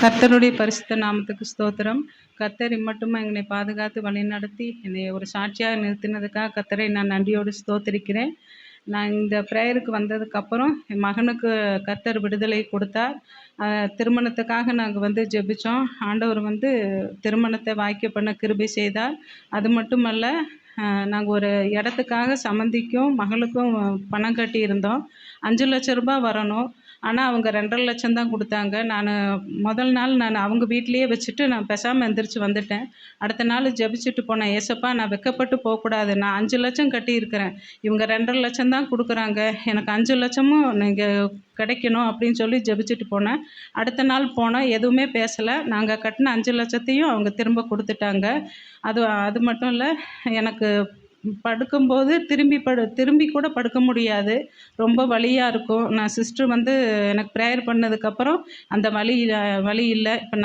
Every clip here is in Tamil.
கர்த்தருடைய பரிசுத்த நாமத்துக்கு ஸ்தோத்திரம். கர்த்தர் இம்மட்டும் எங்களை பாதுகாத்து வழிநடத்தி என்னை ஒரு சாட்சியாக நிறுத்தினதுக்காக கர்த்தரை நான் நன்றியோடு ஸ்தோத்திரிக்கிறேன். நான் இந்த ப்ரேயருக்கு வந்ததுக்கப்புறம் என் மகனுக்கு கர்த்தர் விடுதலை கொடுத்தார். திருமணத்துக்காக நாங்கள் ஜெபித்தோம். ஆண்டவர் திருமணத்தை வாய்க்க பண்ண கிருபை செய்தார். அது மட்டுமல்ல, நாங்கள் ஒரு இடத்துக்காக சம்மந்திக்கும் மகளுக்கும் பணம் கட்டியிருந்தோம். 5,00,000 ரூபாய் வரணும். ஆனால் அவங்க 2,50,000 தான் கொடுத்தாங்க. முதல் நாள் அவங்க வீட்டிலேயே வச்சுட்டு நான் பேசாமல் எந்திரிச்சு வந்துட்டேன். அடுத்த நாள் ஜெபிச்சுட்டு போனேன். ஏசப்பா, நான் வெட்கப்பட்டு போகக்கூடாது. நான் 5,00,000 கட்டியிருக்கிறேன். இவங்க 2,50,000 தான் கொடுக்குறாங்க. எனக்கு 5,00,000 நீங்கள் கிடைக்கணும் அப்படின்னு சொல்லி ஜெபிச்சுட்டு போனேன். அடுத்த நாள் போனேன், எதுவுமே பேசலை. நாங்கள் கட்டின 5,00,000த்தையும் அவங்க திரும்ப கொடுத்துட்டாங்க. அது மட்டும் இல்லை, எனக்கு படுக்கும்போது திரும்பி கூட படுக்க முடியாது. ரொம்ப வலியாக இருக்கும். நான் சிஸ்டர் எனக்கு ப்ரேயர் பண்ணதுக்கப்புறம் அந்த வலி இல்லை. இப்போ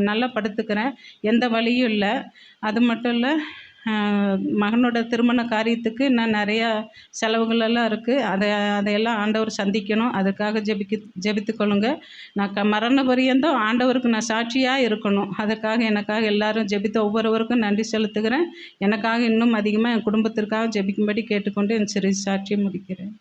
நல்லா படுத்துக்கிறேன். எந்த வலியும் இல்லை. அது மட்டும் இல்லை, மகனோட திருமண காரியத்துக்கு இன்னும் நிறையா செலவுகளெல்லாம் இருக்குது. அதையெல்லாம் ஆண்டவர் சந்திக்கணும். அதுக்காக ஜெபித்துக்கொள்ளுங்க. நான் மரண பரியந்தம் ஆண்டவருக்கு நான் சாட்சியாக இருக்கணும். எனக்காக எல்லாரும் ஜெபித்த ஒவ்வொருவருக்கும் நன்றி செலுத்துகிறேன். எனக்காக இன்னும் அதிகமாக என் குடும்பத்திற்காக ஜெபிக்கும்படி கேட்டுக்கொண்டு என் சிறு சாட்சியை முடிக்கிறேன்.